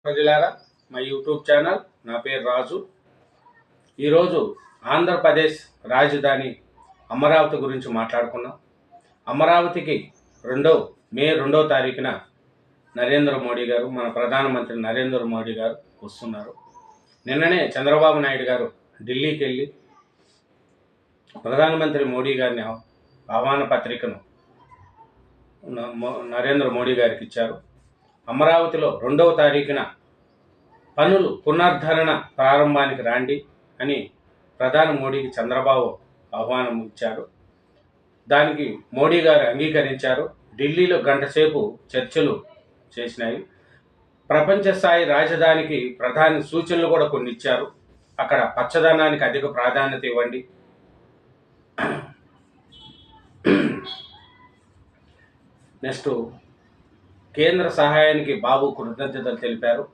ప్రజలారా, మా YouTube channel, నా పేరు రాజు. ఈరోజు ఆంధ్రప్రదేశ్ రాజధాని అమరావతి గురించి మాట్లాడుకున్నాం. అమరావతికి మే 2వ తారీఖున నరేంద్ర మోడీ గారు, మన ప్రధానమంత్రి నరేంద్ర మోడీ గారు వస్తున్నారు. నిన్ననే చంద్రబాబు నాయుడు గారు ఢిల్లీకి వెళ్ళి ప్రధానమంత్రి మోడీ గారిని ఆహ్వాన పత్రికను నరేంద్ర మోడీ గారికి ఇచ్చారు. అమరావతిలో 2వ తారీఖున పనులు పునరుద్ధరణ ప్రారంభానికి రాండి అని ప్రధాని మోడీకి చంద్రబాబు ఆహ్వానం ఇచ్చారు. దానికి మోడీ గారు అంగీకరించారు. ఢిల్లీలో గంటసేపు చర్చలు చేసినాయి. ప్రపంచ స్థాయి రాజధానికి ప్రధాని సూచనలు కూడా కొన్ని ఇచ్చారు. అక్కడ పచ్చదనానికి అధిక ప్రాధాన్యత ఇవ్వండి, నెక్స్ట్ కేంద్ర సహాయానికి బాబు కృతజ్ఞతలు తెలిపారు.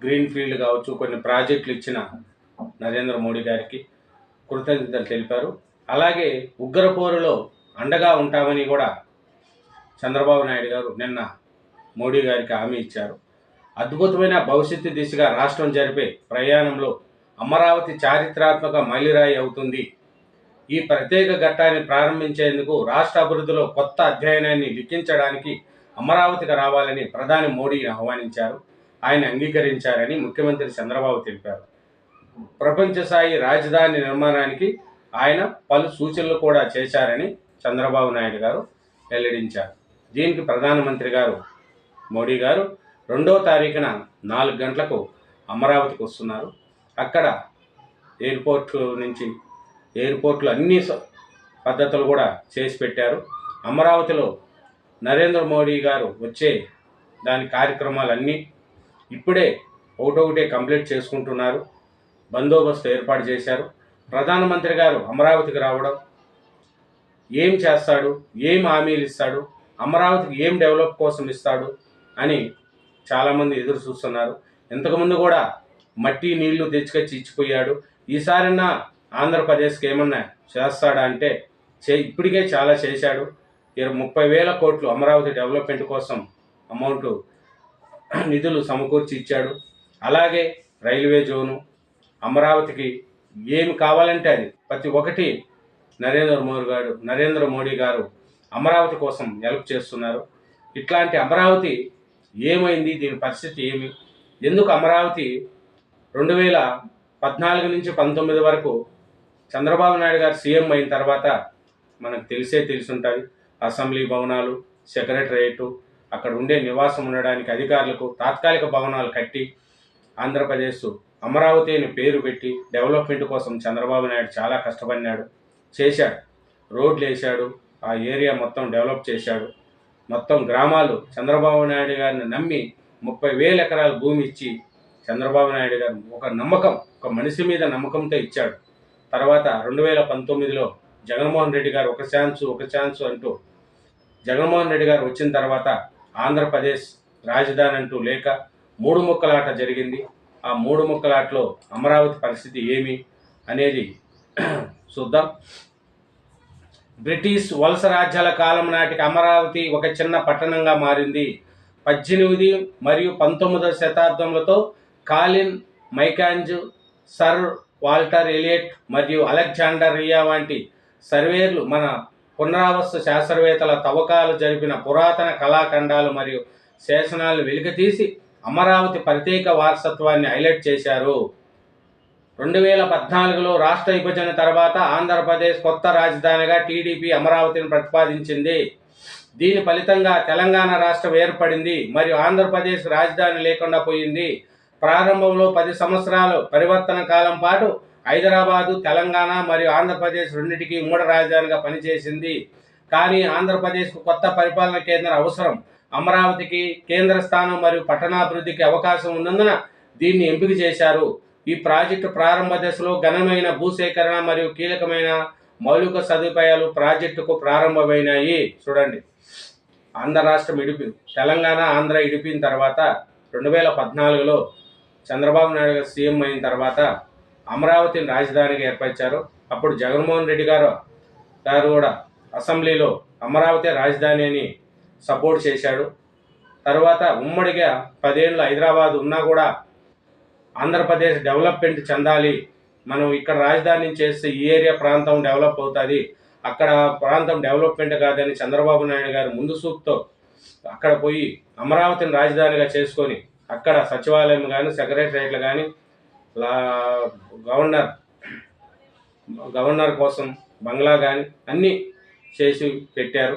గ్రీన్ ఫీల్డ్ కావచ్చు, కొన్ని ప్రాజెక్టులు ఇచ్చిన నరేంద్ర మోడీ గారికి కృతజ్ఞతలు తెలిపారు. అలాగే ఉగ్రపోరులో అండగా ఉంటామని కూడా చంద్రబాబు నాయుడు గారు నిన్న మోడీ గారికి హామీ ఇచ్చారు. అద్భుతమైన భవిష్యత్తు దిశగా రాష్ట్రం జరిపే ప్రయాణంలో అమరావతి చారిత్రాత్మక మైలురాయి అవుతుంది. ఈ ప్రత్యేక ఘట్టాన్ని ప్రారంభించేందుకు రాష్ట్ర అభివృద్ధిలో కొత్త అధ్యయనాన్ని లిఖించడానికి అమరావతికి రావాలని ప్రధాని మోడీని ఆహ్వానించారు. ఆయన అంగీకరించారని ముఖ్యమంత్రి చంద్రబాబు తెలిపారు. ప్రపంచ స్థాయి రాజధాని నిర్మాణానికి ఆయన పలు సూచనలు కూడా చేశారని చంద్రబాబు నాయుడు గారు వెల్లడించారు. దీనికి ప్రధానమంత్రి గారు మోడీ గారు 2వ తారీఖున 4 గంటలకు అమరావతికి వస్తున్నారు. అక్కడ ఎయిర్పోర్ట్లు అన్ని పద్ధతులు కూడా చేసి పెట్టారు. అమరావతిలో నరేంద్ర మోడీ గారు వచ్చే దాని కార్యక్రమాలన్నీ ఇప్పుడే ఒకటొకటే కంప్లీట్ చేసుకుంటున్నారు. బందోబస్తు ఏర్పాటు చేశారు. ప్రధానమంత్రి గారు అమరావతికి రావడం, ఏం చేస్తాడు, ఏం హామీలు ఇస్తాడు, అమరావతికి ఏం డెవలప్ కోసం ఇస్తాడు అని చాలామంది ఎదురు చూస్తున్నారు. ఇంతకుముందు కూడా మట్టి నీళ్లు తెచ్చుకొచ్చి ఇచ్చిపోయాడు. ఈసారైనా ఆంధ్రప్రదేశ్కి ఏమన్నా చేస్తాడా అంటే ఇప్పటికే చాలా చేశాడు. 30,000 కోట్లు అమరావతి డెవలప్మెంట్ కోసం అమౌంట్ నిధులు సమకూర్చి ఇచ్చాడు. అలాగే రైల్వే జోను, అమరావతికి ఏమి కావాలంటే అది ప్రతి ఒక్కటి నరేంద్ర మోడీ గారు అమరావతి కోసం హెల్ప్ చేస్తున్నారు. ఇట్లాంటి అమరావతి ఏమైంది, దీని పరిస్థితి ఏమి, ఎందుకు అమరావతి 2014 నుంచి 19 వరకు చంద్రబాబు నాయుడు గారు సీఎం అయిన తర్వాత మనకు తెలిసి ఉంటుంది. అసెంబ్లీ భవనాలు, సెక్రటరియట్, అక్కడ ఉండే నివాసం ఉండడానికి అధికారులకు తాత్కాలిక భవనాలు కట్టి ఆంధ్రప్రదేశ్ అమరావతి అని పేరు పెట్టి డెవలప్మెంట్ కోసం చంద్రబాబు నాయుడు చాలా కష్టపడినాడు, చేశాడు. రోడ్లు వేశాడు, ఆ ఏరియా మొత్తం డెవలప్ చేశాడు. మొత్తం గ్రామాలు చంద్రబాబు నాయుడు గారిని నమ్మి 30,000 ఎకరాల భూమి ఇచ్చి చంద్రబాబు నాయుడు గారు ఒక మనిషి మీద నమ్మకంతో ఇచ్చాడు. తర్వాత 2019లో జగన్మోహన్ రెడ్డి గారు ఒక ఛాన్స్ అంటూ జగన్మోహన్ రెడ్డి గారు వచ్చిన తర్వాత ఆంధ్రప్రదేశ్ రాజధాని అంటూ లేక 3 ముక్కలాట జరిగింది. ఆ 3 ముక్కలాటలో అమరావతి పరిస్థితి ఏమి అనేది చూద్దాం. బ్రిటిష్ వలస రాజ్యాల కాలం నాటికి అమరావతి ఒక చిన్న పట్టణంగా మారింది. 18 మరియు 19వ శతాబ్దములతో కాలిన్ మైకాంజ్, సర్ వాల్టర్ ఎలియట్ మరియు అలెగ్జాండరియా వంటి సర్వేర్లు, మన పునరావాస శాస్త్రవేత్తల తవ్వకాలు జరిపిన పురాతన కళాఖండాలు మరియు శాసనాలను వెలికితీసి అమరావతి ప్రత్యేక వారసత్వాన్ని హైలైట్ చేశారు. 2014లో రాష్ట్ర విభజన తర్వాత ఆంధ్రప్రదేశ్ కొత్త రాజధానిగా టీడీపీ అమరావతిని ప్రతిపాదించింది. దీని ఫలితంగా తెలంగాణ రాష్ట్రం ఏర్పడింది మరియు ఆంధ్రప్రదేశ్ రాజధాని లేకుండా పోయింది. ప్రారంభంలో 10 సంవత్సరాల పరివర్తన కాలం పాటు హైదరాబాదు, తెలంగాణ మరియు ఆంధ్రప్రదేశ్ రెండింటికి ఉమ్మడి రాజధానిగా పనిచేసింది. కానీ ఆంధ్రప్రదేశ్కు కొత్త పరిపాలన కేంద్రం అవసరం. అమరావతికి కేంద్ర స్థానం మరియు పట్టణాభివృద్ధికి అవకాశం ఉన్నందున దీన్ని ఎంపిక చేశారు. ఈ ప్రాజెక్టు ప్రారంభ దశలో ఘనమైన భూసేకరణ మరియు కీలకమైన మౌలిక సదుపాయాలు ప్రాజెక్టుకు ప్రారంభమైనాయి. చూడండి, ఆంధ్ర రాష్ట్రం తెలంగాణ ఆంధ్ర ఇడిపిన తర్వాత 2014లో చంద్రబాబు నాయుడు గారు సీఎం అయిన తర్వాత అమరావతిని రాజధానిగా ఏర్పరిచారు. అప్పుడు జగన్మోహన్ రెడ్డి గారు కూడా అసెంబ్లీలో అమరావతి రాజధాని అని సపోర్ట్ చేశాడు. తర్వాత ఉమ్మడిగా 10 ఏళ్ళు హైదరాబాద్ ఉన్నా కూడా ఆంధ్రప్రదేశ్ డెవలప్మెంట్ చెందాలి, మనం ఇక్కడ రాజధాని చేస్తే ఈ ఏరియా ప్రాంతం డెవలప్ అవుతుంది, అక్కడ ప్రాంతం డెవలప్మెంట్ కాదని చంద్రబాబు నాయుడు గారు ముందు చూపుతో అక్కడ పోయి అమరావతిని రాజధానిగా చేసుకొని అక్కడ సచివాలయం కానీ సెక్రటరియట్లు కానీ గవర్నర్ కోసం బంగ్లా కానీ అన్నీ చేసి పెట్టారు.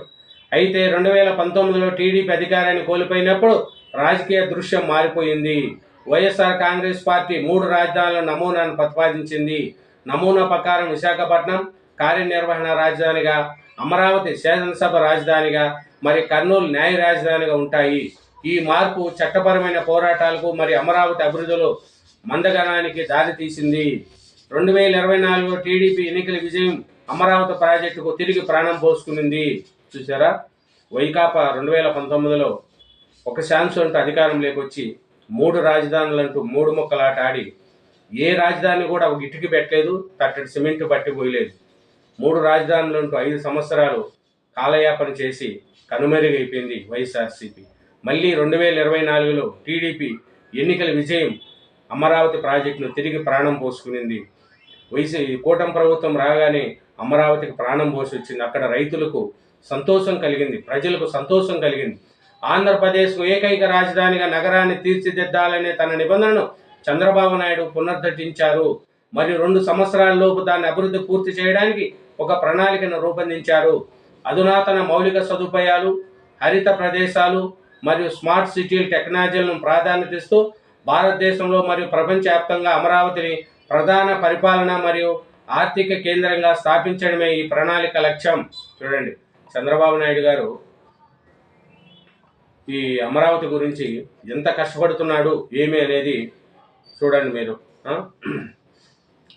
అయితే 2019లో టీడీపీ అధికారాన్ని కోల్పోయినప్పుడు రాజకీయ దృశ్యం మారిపోయింది. వైఎస్ఆర్ కాంగ్రెస్ పార్టీ 3 రాజధానుల నమూనాను ప్రతిపాదించింది. నమూనా ప్రకారం విశాఖపట్నం కార్యనిర్వహణ రాజధానిగా, అమరావతి శాసనసభ రాజధానిగా, మరి కర్నూలు న్యాయ రాజధానిగా ఉంటాయి. ఈ మార్పు చట్టపరమైన పోరాటాలకు మరి అమరావతి అభివృద్ధిలో మందగనానికి దారితీసింది. 2024లో టీడీపీ ఎన్నికల విజయం అమరావతి ప్రాజెక్టుకు తిరిగి ప్రాణం పోసుకునింది. చూసారా, వైకాపా 2019లో ఒక ఛాన్స్ అంటూ అధికారంలోకి వచ్చి 3 రాజధానులంటూ 3 ముక్కలాట ఆడి ఏ రాజధాని కూడా ఒక ఇటుకి పెట్టలేదు, తట్టడి సిమెంట్ పట్టిపోయలేదు. 3 రాజధానులంటూ 5 సంవత్సరాలు కాలయాపన చేసి కనుమరుగైపోయింది వైఎస్ఆర్సీపీ. మళ్ళీ 2024లో టీడీపీ ఎన్నికల విజయం అమరావతి ప్రాజెక్టును తిరిగి ప్రాణం పోసుకునింది. కూటమి ప్రభుత్వం రాగానే అమరావతికి ప్రాణం పోసి వచ్చింది. అక్కడ రైతులకు సంతోషం కలిగింది, ప్రజలకు సంతోషం కలిగింది. ఆంధ్రప్రదేశ్కు ఏకైక రాజధానిగా నగరాన్ని తీర్చిదిద్దాలనే తన నిబంధనను చంద్రబాబు నాయుడు పునరుద్ధరించారు. మరియు 2 సంవత్సరాల లోపు దాన్ని అభివృద్ధి పూర్తి చేయడానికి ఒక ప్రణాళికను రూపొందించారు. అధునాతన మౌలిక సదుపాయాలు, హరిత ప్రదేశాలు మరియు స్మార్ట్ సిటీల టెక్నాలజీలను ప్రాధాన్యతనిస్తూ భారతదేశంలో మరియు ప్రపంచవ్యాప్తంగా అమరావతిని ప్రధాన పరిపాలన మరియు ఆర్థిక కేంద్రంగా స్థాపించడమే ఈ ప్రణాళిక లక్ష్యం. చూడండి, చంద్రబాబు నాయుడు గారు ఈ అమరావతి గురించి ఎంత కష్టపడుతున్నాడు ఏమి అనేది చూడండి మీరు.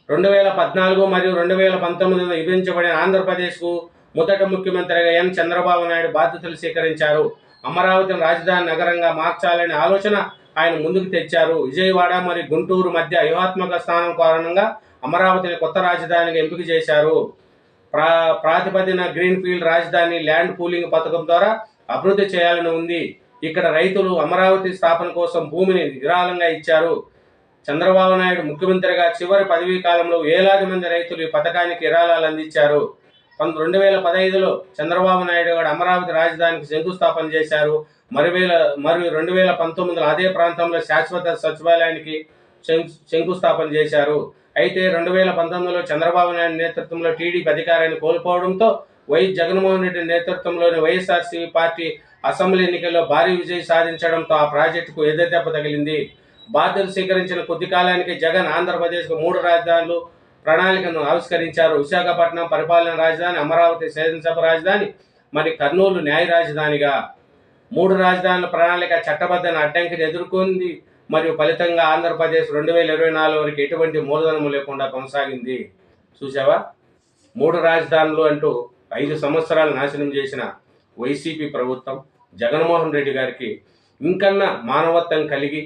2014 మరియు 2019లో విభజించబడిన ఆంధ్రప్రదేశ్కు మొదటి ముఖ్యమంత్రిగా ఎన్ చంద్రబాబు నాయుడు బాధ్యతలు స్వీకరించారు. అమరావతిని రాజధాని నగరంగా మార్చాలనే ఆలోచన ఆయన ముందుకు తెచ్చారు. విజయవాడ మరియు గుంటూరు మధ్య వ్యూహాత్మక స్థానం కారణంగా అమరావతిని కొత్త రాజధానిగా ఎంపిక చేశారు. ప్రాతిపదిన గ్రీన్ఫీల్డ్ రాజధాని ల్యాండ్ పూలింగ్ పథకం ద్వారా అభివృద్ధి చేయాలని ఉంది. ఇక్కడ రైతులు అమరావతి స్థాపన కోసం భూమిని విరాళంగా ఇచ్చారు. చంద్రబాబు నాయుడు ముఖ్యమంత్రిగా చివరి పదవీ కాలంలో వేలాది మంది రైతులు ఈ పథకానికి విరాళాలు అందించారు. 2015లో చంద్రబాబు నాయుడు గారు అమరావతి రాజధానికి శంకుస్థాపన చేశారు. మరియు 2019లో అదే ప్రాంతంలో శాశ్వత సచివాలయానికి శంకుస్థాపన చేశారు. అయితే 2019లో చంద్రబాబు నాయుడు నేతృత్వంలో టీడీపీ అధికారాన్ని కోల్పోవడంతో వైఎస్ జగన్మోహన్ రెడ్డి నేతృత్వంలోని వైఎస్ఆర్సీపీ పార్టీ అసెంబ్లీ ఎన్నికల్లో భారీ విజయం సాధించడంతో ఆ ప్రాజెక్టుకు ఎదురుదెబ్బ తగిలింది. బాధ్యతలు స్వీకరించిన కొద్ది కాలానికి జగన్ ఆంధ్రప్రదేశ్కు 3 రాజధానులు ప్రణాళికను ఆవిష్కరించారు. విశాఖపట్నం పరిపాలన రాజధాని, అమరావతి శాసనసభ రాజధాని, మరి కర్నూలు న్యాయ రాజధానిగా. 3 రాజధానుల ప్రణాళిక చట్టబద్ధన అడ్డంకిని ఎదుర్కొంది. మరియు ఫలితంగా ఆంధ్రప్రదేశ్ 2024 వరకు ఎటువంటి మూలధనము లేకుండా కొనసాగింది. చూసావా, 3 రాజధానులు అంటూ 5 సంవత్సరాలు నాశనం చేసిన వైసీపీ ప్రభుత్వం జగన్మోహన్ రెడ్డి గారికి ఇంకన్నా మానవత్వం కలిగి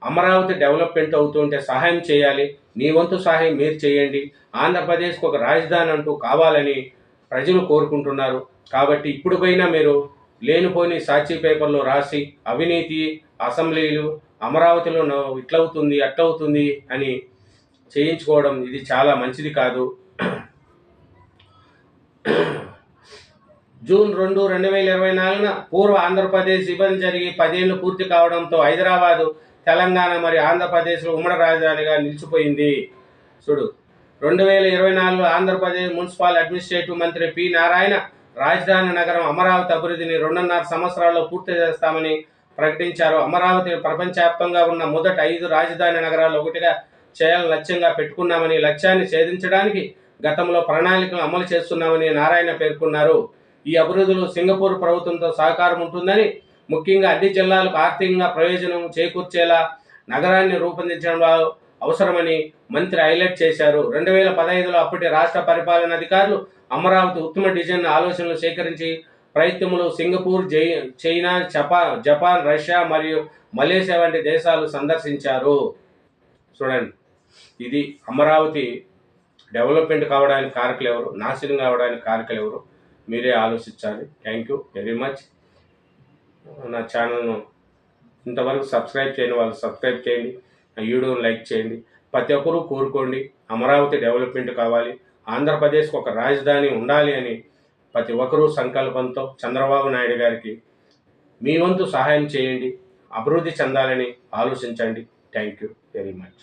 అమరావతి డెవలప్మెంట్ అవుతుంటే సహాయం చేయాలి, మీ వంతు సహాయం మీరు చేయండి, ఆంధ్రప్రదేశ్కు ఒక రాజధాని అంటూ కావాలని ప్రజలు కోరుకుంటున్నారు. కాబట్టి ఇప్పుడు పైన మీరు లేనిపోని సాక్షి పేపర్లో రాసి అవినీతి అసెంబ్లీలు అమరావతిలో ఇట్లవుతుంది అట్లవుతుంది అని చేయించుకోవడం ఇది చాలా మంచిది కాదు. జూన్ 2, 2024న పూర్వ ఆంధ్రప్రదేశ్ విభజన జరిగి 10 ఏళ్లు పూర్తి కావడంతో హైదరాబాదు, తెలంగాణ మరియు ఆంధ్రప్రదేశ్లో ఉమ్మడి రాజధానిగా నిలిచిపోయింది. చూడు, 2024లో ఆంధ్రప్రదేశ్ మున్సిపల్ అడ్మినిస్ట్రేటివ్ మంత్రి పి నారాయణ రాజధాని నగరం అమరావతి అభివృద్ధిని 2.5 సంవత్సరాల్లో పూర్తి చేస్తామని ప్రకటించారు. అమరావతి ప్రపంచవ్యాప్తంగా ఉన్న మొదటి 5 రాజధాని నగరాల్లో ఒకటిగా చేయాలని లక్ష్యంగా పెట్టుకున్నామని, లక్ష్యాన్ని ఛేదించడానికి గతంలో ప్రణాళికలు అమలు చేస్తున్నామని నారాయణ పేర్కొన్నారు. ఈ అభివృద్ధిలో సింగపూర్ ప్రభుత్వంతో సహకారం ఉంటుందని, ముఖ్యంగా అన్ని జిల్లాలకు ఆర్థికంగా ప్రయోజనం చేకూర్చేలా నగరాన్ని రూపొందించడం అవసరమని మంత్రి హైలైట్ చేశారు. 2015లో అప్పటి రాష్ట్ర పరిపాలన అధికారులు అమరావతి ఉత్తమ డిజైన్ ఆలోచనలు సేకరించి ప్రయత్నములు సింగపూర్, చైనా, జపాన్, రష్యా మరియు మలేషియా వంటి దేశాలు సందర్శించారు. చూడండి, ఇది అమరావతి డెవలప్మెంట్ కావడానికి కారకులు ఎవరు, నాశనం కావడానికి కారకులు ఎవరు, మీరే ఆలోచించాలి. Thank you very much. నా ఛానల్ను ఇంతవరకు సబ్స్క్రైబ్ చేయని వాళ్ళు సబ్స్క్రైబ్ చేయండి, నా వీడియోని లైక్ చేయండి. ప్రతి ఒక్కరూ కోరుకోండి, అమరావతి డెవలప్మెంట్ కావాలి, ఆంధ్రప్రదేశ్కి ఒక రాజధాని ఉండాలి అని ప్రతి ఒక్కరూ సంకల్పంతో చంద్రబాబు నాయుడు గారికి మీ వంతు సహాయం చేయండి, అభివృద్ధి చెందాలని ఆలోచించండి. Thank you very much.